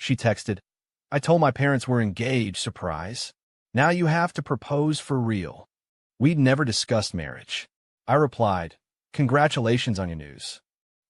She texted, "I told my parents we're engaged, surprise. Now you have to propose for real." We'd never discussed marriage. I replied, "Congratulations on your news."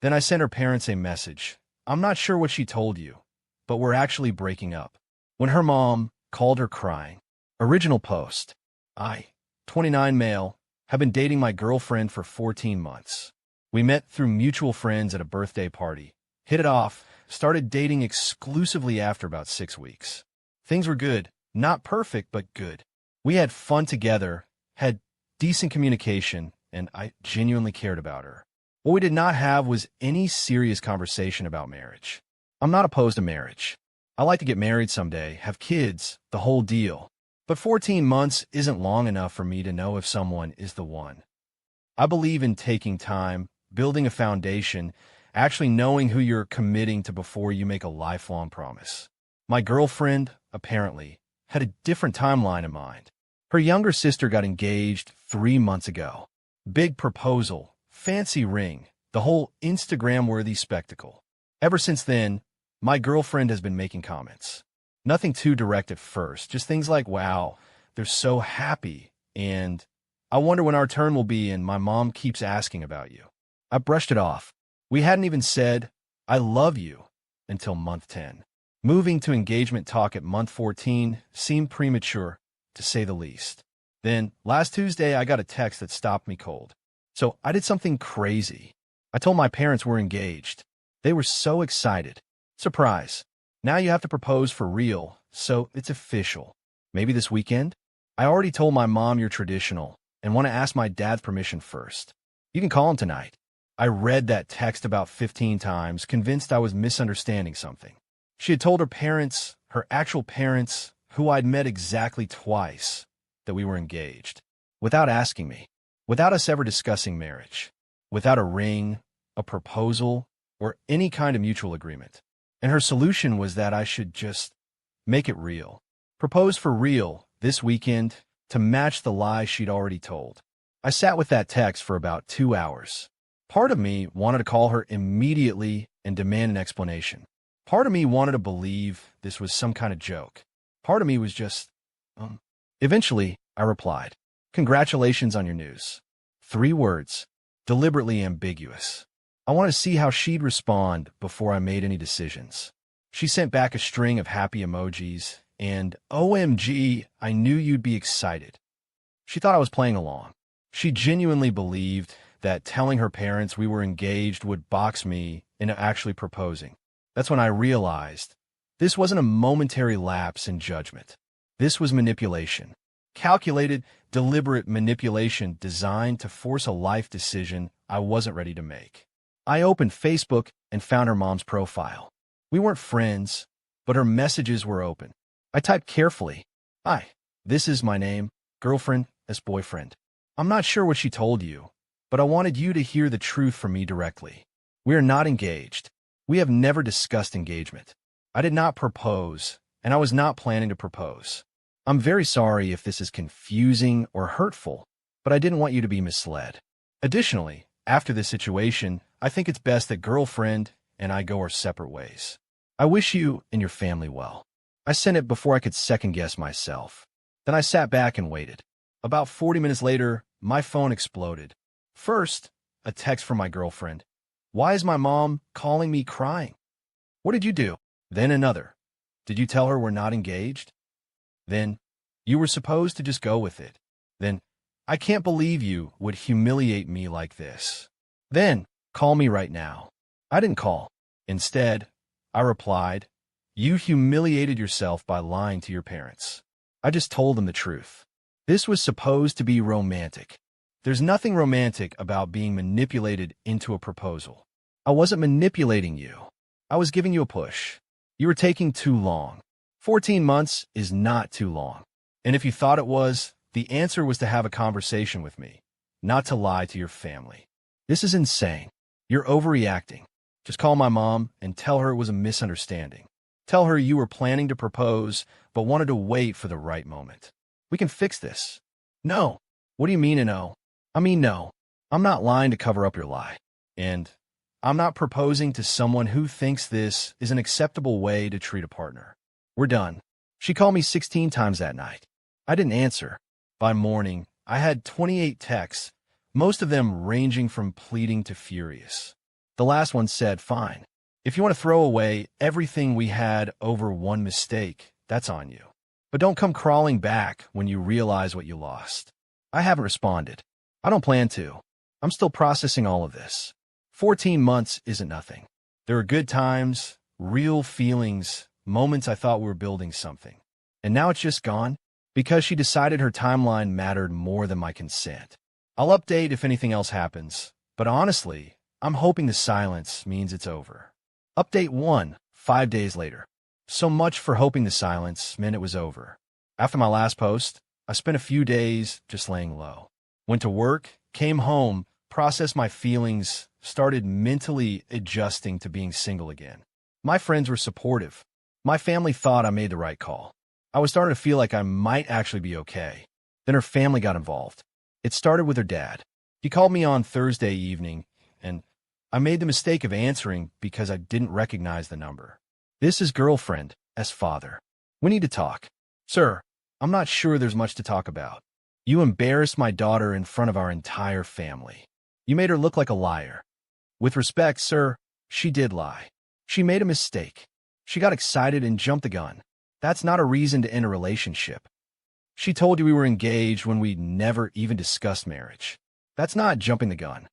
Then I sent her parents a message. "I'm not sure what she told you, but we're actually breaking up." When her mom called her crying. Original post. I, 29 male, have been dating my girlfriend for 14 months. We met through mutual friends at a birthday party, hit it off, started dating exclusively after about 6 weeks. Things were good, not perfect, but good. We had fun together, had decent communication, and I genuinely cared about her. What we did not have was any serious conversation about marriage. I'm not opposed to marriage. I like to get married someday, have kids, the whole deal. But 14 months isn't long enough for me to know if someone is the one. I believe in taking time, building a foundation, actually knowing who you're committing to before you make a lifelong promise. My girlfriend, apparently, had a different timeline in mind. Her younger sister got engaged 3 months ago. Big proposal, fancy ring, the whole Instagram-worthy spectacle. Ever since then, my girlfriend has been making comments. Nothing too direct at first, just things like, "Wow, they're so happy," and "I wonder when our turn will be," and "My mom keeps asking about you." I brushed it off. We hadn't even said, "I love you," until month 10. Moving to engagement talk at month 14 seemed premature, to say the least. Then, last Tuesday, I got a text that stopped me cold. So I did something crazy. I told my parents we're engaged. They were so excited. Surprise. Now you have to propose for real, so it's official. Maybe this weekend? I already told my mom you're traditional and want to ask my dad's permission first. You can call him tonight. I read that text about 15 times, convinced I was misunderstanding something. She had told her parents, her actual parents, who I'd met exactly twice, that we were engaged. Without asking me. Without us ever discussing marriage. Without a ring, a proposal, or any kind of mutual agreement. And her solution was that I should just make it real. Propose for real this weekend to match the lie she'd already told. I sat with that text for about 2 hours. Part of me wanted to call her immediately and demand an explanation. Part of me wanted to believe this was some kind of joke. Part of me was just, Eventually, I replied, "Congratulations on your news." 3 words, deliberately ambiguous. I wanted to see how she'd respond before I made any decisions. She sent back a string of happy emojis, and OMG, I knew you'd be excited. She thought I was playing along. She genuinely believed that telling her parents we were engaged would box me into actually proposing. That's when I realized this wasn't a momentary lapse in judgment. This was manipulation. Calculated, deliberate manipulation designed to force a life decision I wasn't ready to make. I opened Facebook and found her mom's profile. We weren't friends, but her messages were open. I typed carefully, "Hi, this is my name, girlfriend as boyfriend. I'm not sure what she told you, but I wanted you to hear the truth from me directly. We are not engaged. We have never discussed engagement. I did not propose, and I was not planning to propose. I'm very sorry if this is confusing or hurtful, but I didn't want you to be misled. Additionally, after this situation, I think it's best that girlfriend and I go our separate ways. I wish you and your family well." I sent it before I could second-guess myself. Then I sat back and waited. About 40 minutes later, my phone exploded. First, a text from my girlfriend. "Why is my mom calling me crying? What did you do?" Then another. "Did you tell her we're not engaged?" Then, "You were supposed to just go with it." Then, "I can't believe you would humiliate me like this." Then, "Call me right now." I didn't call. Instead, I replied, "You humiliated yourself by lying to your parents." I just told them the truth. This was supposed to be romantic. There's nothing romantic about being manipulated into a proposal. I wasn't manipulating you. I was giving you a push. You were taking too long. 14 months is not too long. And if you thought it was, the answer was to have a conversation with me, not to lie to your family. This is insane. You're overreacting. Just call my mom and tell her it was a misunderstanding. Tell her you were planning to propose, but wanted to wait for the right moment. We can fix this. No. What do you mean, no? I mean, no. I'm not lying to cover up your lie. And I'm not proposing to someone who thinks this is an acceptable way to treat a partner. We're done. She called me 16 times that night. I didn't answer. By morning, I had 28 texts, most of them ranging from pleading to furious. The last one said, "Fine. If you want to throw away everything we had over one mistake, that's on you. But don't come crawling back when you realize what you lost." I haven't responded. I don't plan to. I'm still processing all of this. 14 months isn't nothing. There are good times, real feelings, moments I thought we were building something. And now it's just gone because she decided her timeline mattered more than my consent. I'll update if anything else happens, but honestly, I'm hoping the silence means it's over. Update 1, 5 days later. So much for hoping the silence meant it was over. After my last post, I spent a few days just laying low. Went to work, came home, processed my feelings, started mentally adjusting to being single again. My friends were supportive. My family thought I made the right call. I was starting to feel like I might actually be okay. Then her family got involved. It started with her dad. He called me on Thursday evening, and I made the mistake of answering because I didn't recognize the number. "This is girlfriend, as father. We need to talk." "Sir, I'm not sure there's much to talk about. You embarrassed my daughter in front of our entire family. You made her look like a liar." "With respect, sir, she did lie. She made a mistake. She got excited and jumped the gun. That's not a reason to end a relationship. She told you we were engaged when we never even discussed marriage. That's not jumping the gun.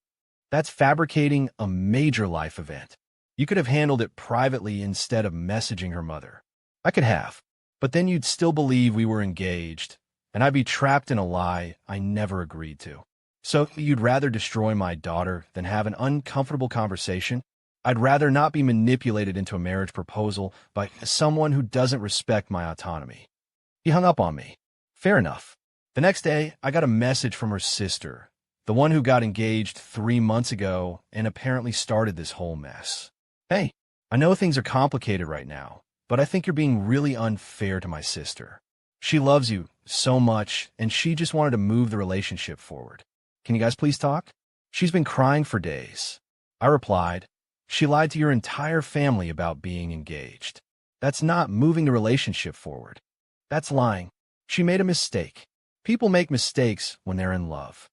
That's fabricating a major life event. You could have handled it privately instead of messaging her mother." "I could have, but then you'd still believe we were engaged, and I'd be trapped in a lie I never agreed to. So you'd rather destroy my daughter than have an uncomfortable conversation? I'd rather not be manipulated into a marriage proposal by someone who doesn't respect my autonomy." He hung up on me. Fair enough. The next day, I got a message from her sister, the one who got engaged 3 months ago and apparently started this whole mess. "Hey, I know things are complicated right now, but I think you're being really unfair to my sister. She loves you so much, and she just wanted to move the relationship forward. Can you guys please talk? She's been crying for days." I replied, "She lied to your entire family about being engaged. That's not moving the relationship forward. That's lying. She made a mistake. People make mistakes when they're in love.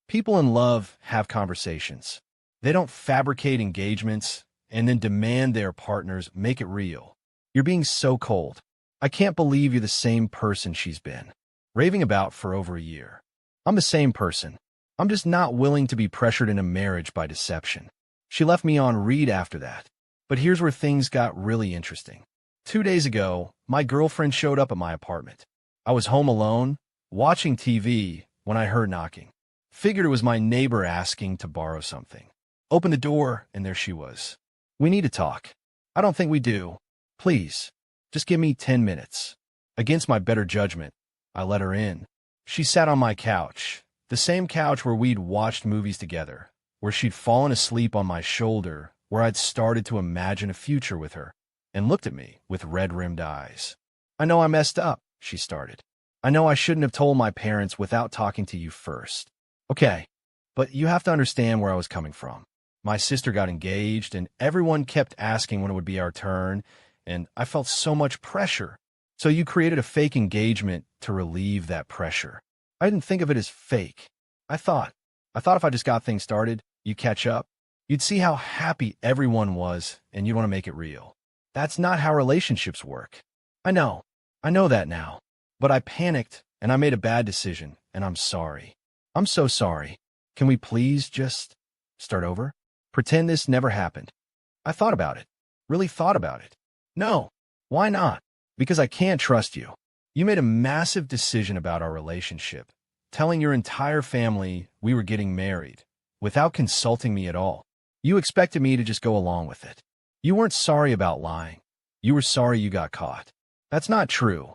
People in love have conversations. They don't fabricate engagements and then demand their partners make it real. You're being so cold. I can't believe you're the same person she's been raving about for over a year. I'm the same person. I'm just not willing to be pressured into marriage by deception." She left me on read after that. But here's where things got really interesting. 2 days ago, my girlfriend showed up at my apartment. I was home alone, watching TV, when I heard knocking. Figured it was my neighbor asking to borrow something. Opened the door, and there she was. "We need to talk." "I don't think we do. Please, just give me 10 minutes. Against my better judgment, I let her in. She sat on my couch, the same couch where we'd watched movies together, where she'd fallen asleep on my shoulder, where I'd started to imagine a future with her, and looked at me with red-rimmed eyes. "I know I messed up," she started. "I know I shouldn't have told my parents without talking to you first. Okay, but you have to understand where I was coming from. My sister got engaged, and everyone kept asking when it would be our turn, and I felt so much pressure. So you created a fake engagement to relieve that pressure. I didn't think of it as fake. I thought if I just got things started, you'd catch up. You'd see how happy everyone was, and you'd want to make it real. That's not how relationships work. I know that now. But I panicked, and I made a bad decision, and I'm sorry. I'm so sorry. Can we please just start over? Pretend this never happened." I thought about it. Really thought about it. No. Why not? Because I can't trust you. You made a massive decision about our relationship, telling your entire family we were getting married, without consulting me at all. You expected me to just go along with it. You weren't sorry about lying. You were sorry you got caught. That's not true.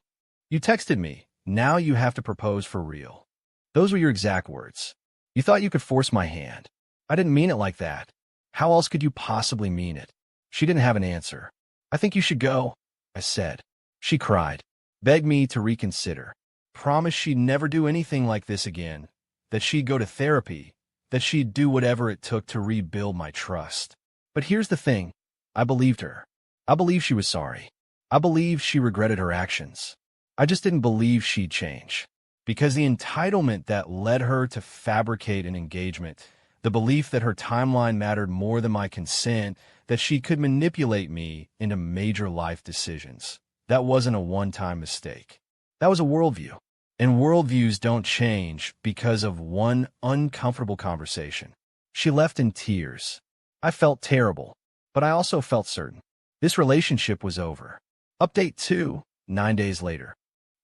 You texted me, "Now you have to propose for real." Those were your exact words. You thought you could force my hand. I didn't mean it like that. How else could you possibly mean it? She didn't have an answer. "I think you should go," I said. She cried, begged me to reconsider, promised she'd never do anything like this again, that she'd go to therapy, that she'd do whatever it took to rebuild my trust. But here's the thing. I believed her. I believed she was sorry. I believed she regretted her actions. I just didn't believe she'd change. Because the entitlement that led her to fabricate an engagement, the belief that her timeline mattered more than my consent, that she could manipulate me into major life decisions, that wasn't a one-time mistake. That was a worldview. And worldviews don't change because of one uncomfortable conversation. She left in tears. I felt terrible, but I also felt certain. This relationship was over. Update 2, 9 days later.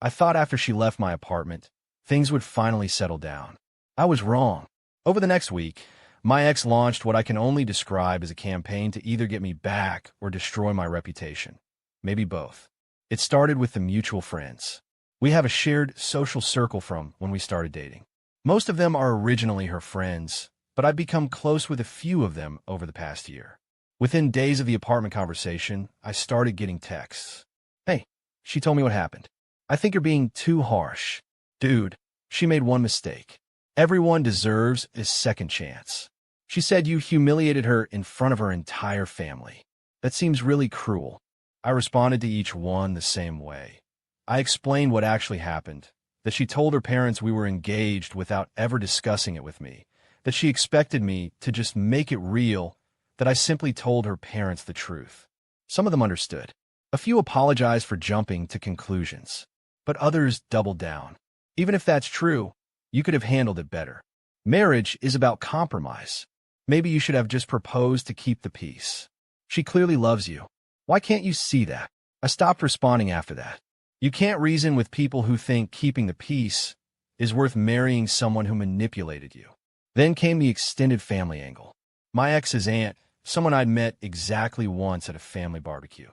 I thought after she left my apartment, things would finally settle down. I was wrong. Over the next week, my ex launched what I can only describe as a campaign to either get me back or destroy my reputation. Maybe both. It started with the mutual friends. We have a shared social circle from when we started dating. Most of them are originally her friends, but I've become close with a few of them over the past year. Within days of the apartment conversation, I started getting texts. Hey, she told me what happened. I think you're being too harsh. Dude, she made one mistake. Everyone deserves a second chance. She said you humiliated her in front of her entire family. That seems really cruel. I responded to each one the same way. I explained what actually happened, that she told her parents we were engaged without ever discussing it with me, that she expected me to just make it real, that I simply told her parents the truth. Some of them understood. A few apologized for jumping to conclusions, but others doubled down. Even if that's true, you could have handled it better. Marriage is about compromise. Maybe you should have just proposed to keep the peace. She clearly loves you. Why can't you see that? I stopped responding after that. You can't reason with people who think keeping the peace is worth marrying someone who manipulated you. Then came the extended family angle. My ex's aunt, someone I'd met exactly once at a family barbecue,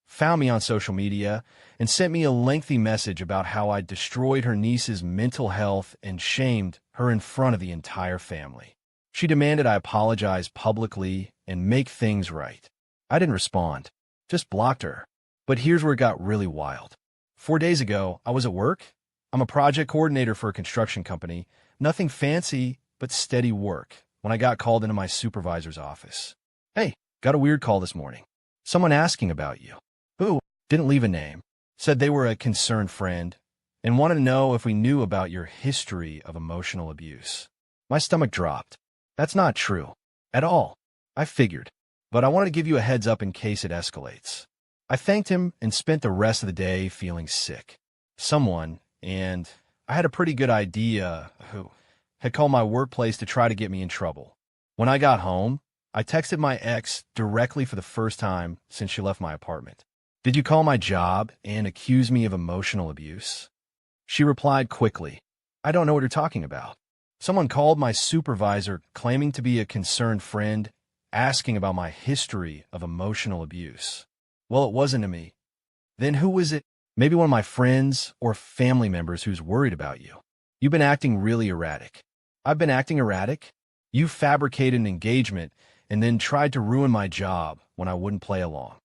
found me on social media and sent me a lengthy message about how I'd destroyed her niece's mental health and shamed her in front of the entire family. She demanded I apologize publicly and make things right. I didn't respond, just blocked her. But here's where it got really wild. 4 days ago, I was at work. I'm a project coordinator for a construction company. Nothing fancy, but steady work, when I got called into my supervisor's office. Hey, got a weird call this morning. Someone asking about you. Who? Didn't leave a name. Said they were a concerned friend and wanted to know if we knew about your history of emotional abuse. My stomach dropped. That's not true. At all. I figured. But I wanted to give you a heads up in case it escalates. I thanked him and spent the rest of the day feeling sick. Someone, and I had a pretty good idea who, had called my workplace to try to get me in trouble. When I got home, I texted my ex directly for the first time since she left my apartment. Did you call my job and accuse me of emotional abuse? She replied quickly, I don't know what you're talking about. Someone called my supervisor claiming to be a concerned friend, asking about my history of emotional abuse. Well, it wasn't to me. Then who was it? Maybe one of my friends or family members who's worried about you. You've been acting really erratic. I've been acting erratic? You fabricated an engagement and then tried to ruin my job when I wouldn't play along.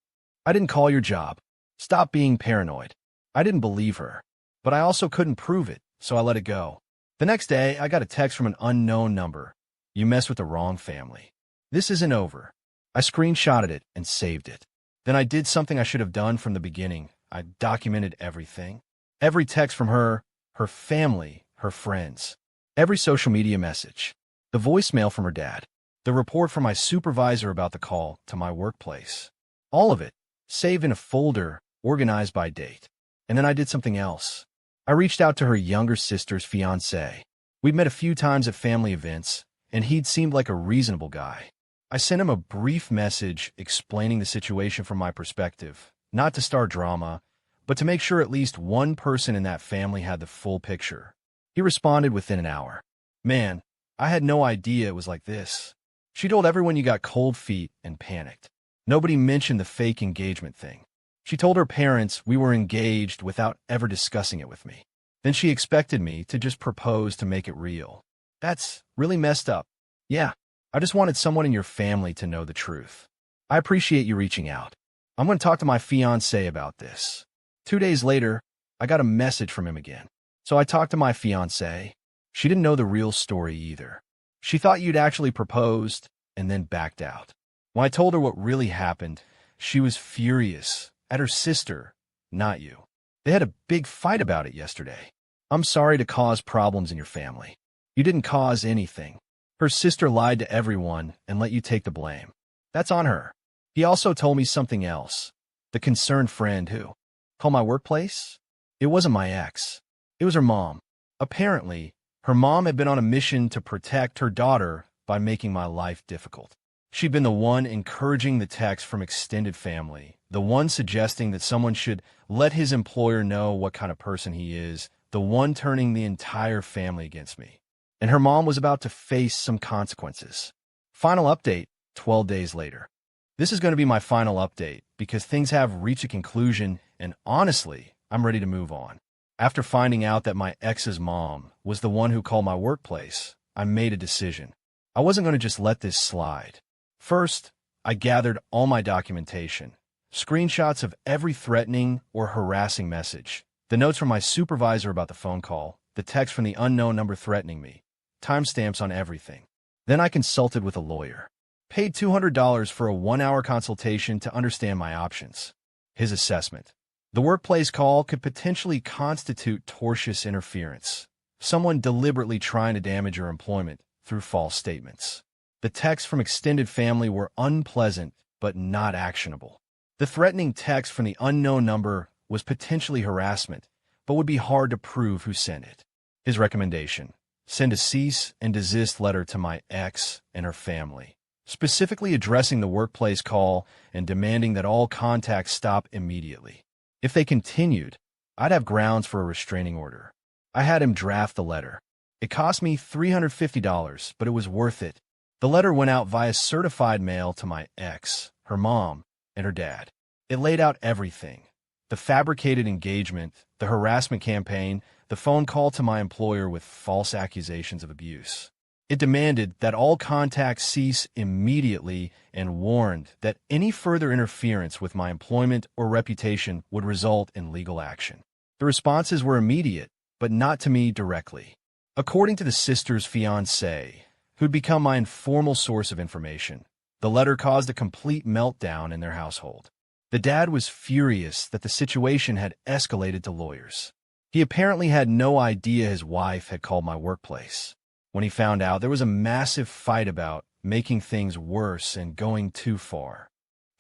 I didn't call your job. Stop being paranoid. I didn't believe her, but I also couldn't prove it, so I let it go. The next day, I got a text from an unknown number. You messed with the wrong family. This isn't over. I screenshotted it and saved it. Then I did something I should have done from the beginning. I documented everything. Every text from her, her family, her friends. Every social media message. The voicemail from her dad. The report from my supervisor about the call to my workplace. All of it, saved in a folder, organized by date. And then I did something else. I reached out to her younger sister's fiancé. We'd met a few times at family events, and he'd seemed like a reasonable guy. I sent him a brief message explaining the situation from my perspective, not to start drama, but to make sure at least one person in that family had the full picture. He responded within an hour. Man, I had no idea it was like this. She told everyone you got cold feet and panicked. Nobody mentioned the fake engagement thing. She told her parents we were engaged without ever discussing it with me. Then she expected me to just propose to make it real. That's really messed up. Yeah, I just wanted someone in your family to know the truth. I appreciate you reaching out. I'm going to talk to my fiancé about this. 2 days later, I got a message from him again. So I talked to my fiancé. She didn't know the real story either. She thought you'd actually proposed and then backed out. When I told her what really happened, she was furious at her sister, not you. They had a big fight about it yesterday. I'm sorry to cause problems in your family. You didn't cause anything. Her sister lied to everyone and let you take the blame. That's on her. He also told me something else. The concerned friend who called my workplace? It wasn't my ex. It was her mom. Apparently, her mom had been on a mission to protect her daughter by making my life difficult. She'd been the one encouraging the text from extended family, the one suggesting that someone should let his employer know what kind of person he is, the one turning the entire family against me. And her mom was about to face some consequences. Final update, 12 days later. This is going to be my final update because things have reached a conclusion and honestly, I'm ready to move on. After finding out that my ex's mom was the one who called my workplace, I made a decision. I wasn't going to just let this slide. First, I gathered all my documentation, screenshots of every threatening or harassing message, the notes from my supervisor about the phone call, the text from the unknown number threatening me, timestamps on everything. Then I consulted with a lawyer, paid $200 for a 1-hour consultation to understand my options. His assessment. The workplace call could potentially constitute tortious interference, someone deliberately trying to damage your employment through false statements. The texts from extended family were unpleasant but not actionable. The threatening text from the unknown number was potentially harassment, but would be hard to prove who sent it. His recommendation: send a cease and desist letter to my ex and her family, specifically addressing the workplace call and demanding that all contacts stop immediately. If they continued, I'd have grounds for a restraining order. I had him draft the letter. It cost me $350, but it was worth it. The letter went out via certified mail to my ex, her mom, and her dad. It laid out everything: the fabricated engagement, the harassment campaign, the phone call to my employer with false accusations of abuse. It demanded that all contacts cease immediately and warned that any further interference with my employment or reputation would result in legal action. The responses were immediate, but not to me directly. According to the sister's fiancé, who'd become my informal source of information, the letter caused a complete meltdown in their household. The dad was furious that the situation had escalated to lawyers. He apparently had no idea his wife had called my workplace. When he found out, there was a massive fight about making things worse and going too far.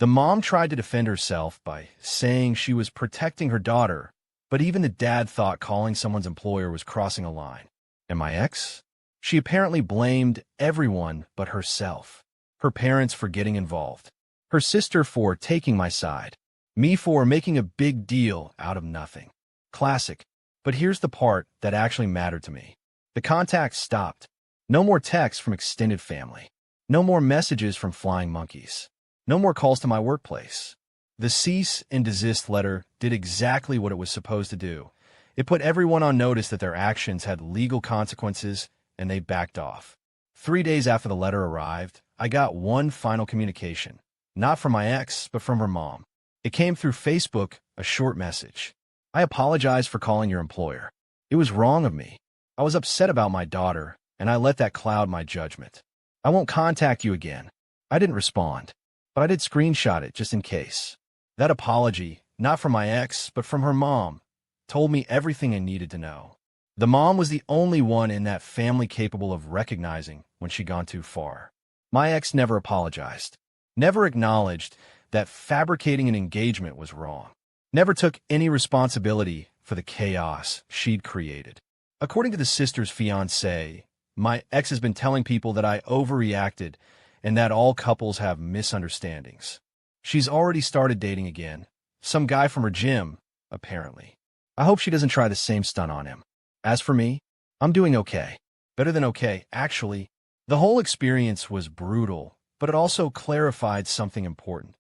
The mom tried to defend herself by saying she was protecting her daughter, but even the dad thought calling someone's employer was crossing a line. And my ex? She apparently blamed everyone but herself. Her parents for getting involved, her sister for taking my side, me for making a big deal out of nothing. Classic. But here's the part that actually mattered to me. The contacts stopped. No more texts from extended family. No more messages from flying monkeys. No more calls to my workplace. The cease and desist letter did exactly what it was supposed to do. It put everyone on notice that their actions had legal consequences, and they backed off. 3 days after the letter arrived, I got one final communication. Not from my ex, but from her mom. It came through Facebook, a short message. I apologize for calling your employer. It was wrong of me. I was upset about my daughter, and I let that cloud my judgment. I won't contact you again. I didn't respond, but I did screenshot it just in case. That apology, not from my ex, but from her mom, told me everything I needed to know. The mom was the only one in that family capable of recognizing when she'd gone too far. My ex never apologized, never acknowledged that fabricating an engagement was wrong, never took any responsibility for the chaos she'd created. According to the sister's fiancé, my ex has been telling people that I overreacted and that all couples have misunderstandings. She's already started dating again. Some guy from her gym, apparently. I hope she doesn't try the same stunt on him. As for me, I'm doing okay. Better than okay, actually. The whole experience was brutal, but it also clarified something important.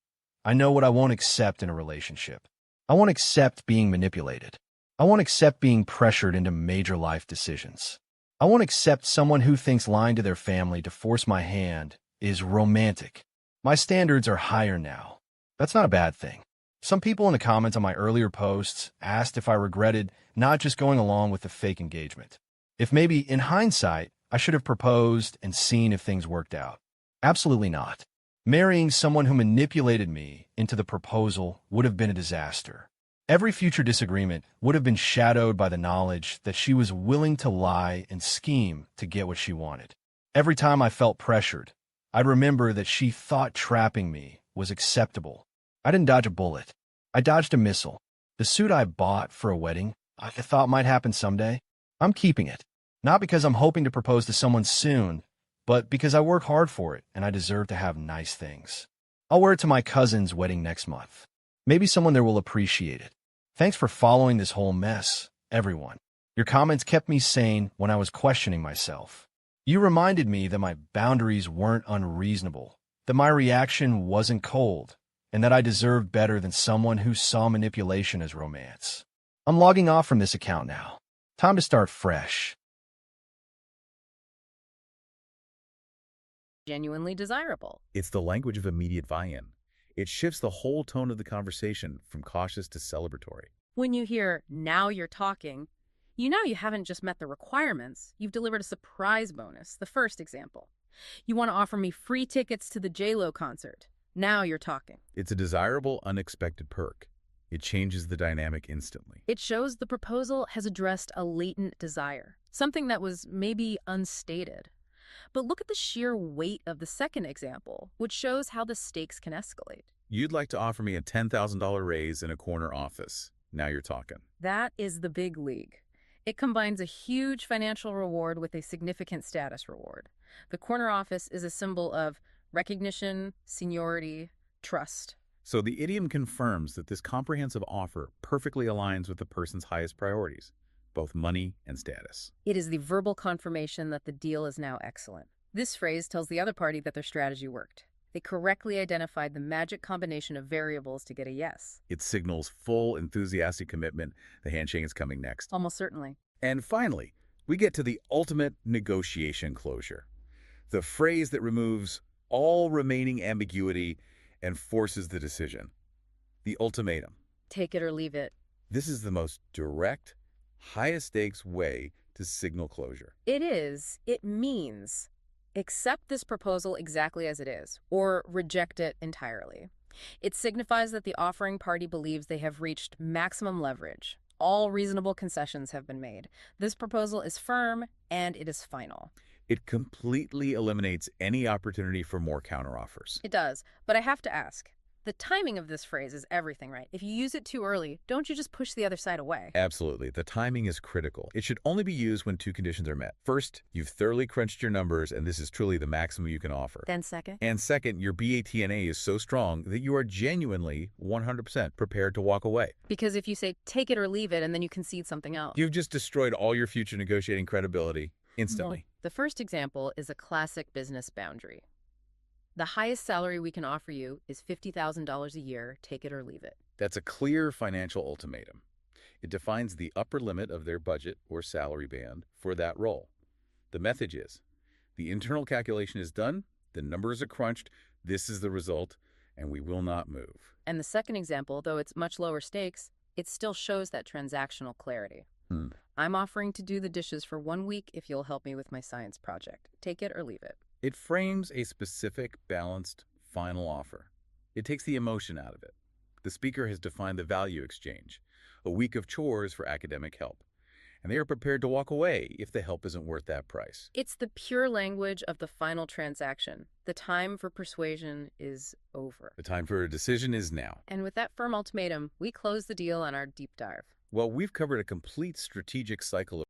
I know what I won't accept in a relationship. I won't accept being manipulated. I won't accept being pressured into major life decisions. I won't accept someone who thinks lying to their family to force my hand is romantic. My standards are higher now. That's not a bad thing. Some people in the comments on my earlier posts asked if I regretted not just going along with the fake engagement. If maybe, in hindsight, I should have proposed and seen if things worked out. Absolutely not. Marrying someone who manipulated me into the proposal would have been a disaster. Every future disagreement would have been shadowed by the knowledge that she was willing to lie and scheme to get what she wanted. Every time I felt pressured, I'd remember that she thought trapping me was acceptable. I didn't dodge a bullet. I dodged a missile. The suit I bought for a wedding I thought might happen someday, I'm keeping it. Not because I'm hoping to propose to someone soon, but because I work hard for it and I deserve to have nice things. I'll wear it to my cousin's wedding next month. Maybe someone there will appreciate it. Thanks for following this whole mess, everyone. Your comments kept me sane when I was questioning myself. You reminded me that my boundaries weren't unreasonable, that my reaction wasn't cold, and that I deserved better than someone who saw manipulation as romance. I'm logging off from this account now. Time to start fresh. Genuinely desirable. It's the language of immediate buy-in. It shifts the whole tone of the conversation from cautious to celebratory. When you hear, "now you're talking," you know you haven't just met the requirements, you've delivered a surprise bonus, the first example. You want to offer me free tickets to the J-Lo concert. Now you're talking. It's a desirable, unexpected perk. It changes the dynamic instantly. It shows the proposal has addressed a latent desire, something that was maybe unstated. But look at the sheer weight of the second example, which shows how the stakes can escalate. You'd like to offer me a $10,000 raise in a corner office. Now you're talking. That is the big league. It combines a huge financial reward with a significant status reward. The corner office is a symbol of recognition, seniority, trust. So the idiom confirms that this comprehensive offer perfectly aligns with the person's highest priorities, both money and status. It is the verbal confirmation that the deal is now excellent. This phrase tells the other party that their strategy worked. They correctly identified the magic combination of variables to get a yes. It signals full, enthusiastic commitment. The handshake is coming next. Almost certainly. And finally, we get to the ultimate negotiation closure. The phrase that removes all remaining ambiguity and forces the decision. The ultimatum. Take it or leave it. This is the most direct, highest stakes way to signal closure. It is. It means accept this proposal exactly as it is, or reject it entirely. It signifies that the offering party believes they have reached maximum leverage. All reasonable concessions have been made. This proposal is firm, and it is final. It completely eliminates any opportunity for more counteroffers. It does, but I have to ask. The timing of this phrase is everything, right? If you use it too early, don't you just push the other side away? Absolutely. The timing is critical. It should only be used when two conditions are met. First, you've thoroughly crunched your numbers, and this is truly the maximum you can offer. Then second? And second, your BATNA is so strong that you are genuinely 100% prepared to walk away. Because if you say take it or leave it and then you concede something else. You've just destroyed all your future negotiating credibility instantly. The first example is a classic business boundary. The highest salary we can offer you is $50,000 a year, take it or leave it. That's a clear financial ultimatum. It defines the upper limit of their budget or salary band for that role. The message is, the internal calculation is done, the numbers are crunched, this is the result, and we will not move. And the second example, though it's much lower stakes, it still shows that transactional clarity. I'm offering to do the dishes for 1 week if you'll help me with my science project. Take it or leave it. It frames a specific, balanced, final offer. It takes the emotion out of it. The speaker has defined the value exchange, a week of chores for academic help, and they are prepared to walk away if the help isn't worth that price. It's the pure language of the final transaction. The time for persuasion is over. The time for a decision is now. And with that firm ultimatum, we close the deal on our deep dive. Well, we've covered a complete strategic cycle of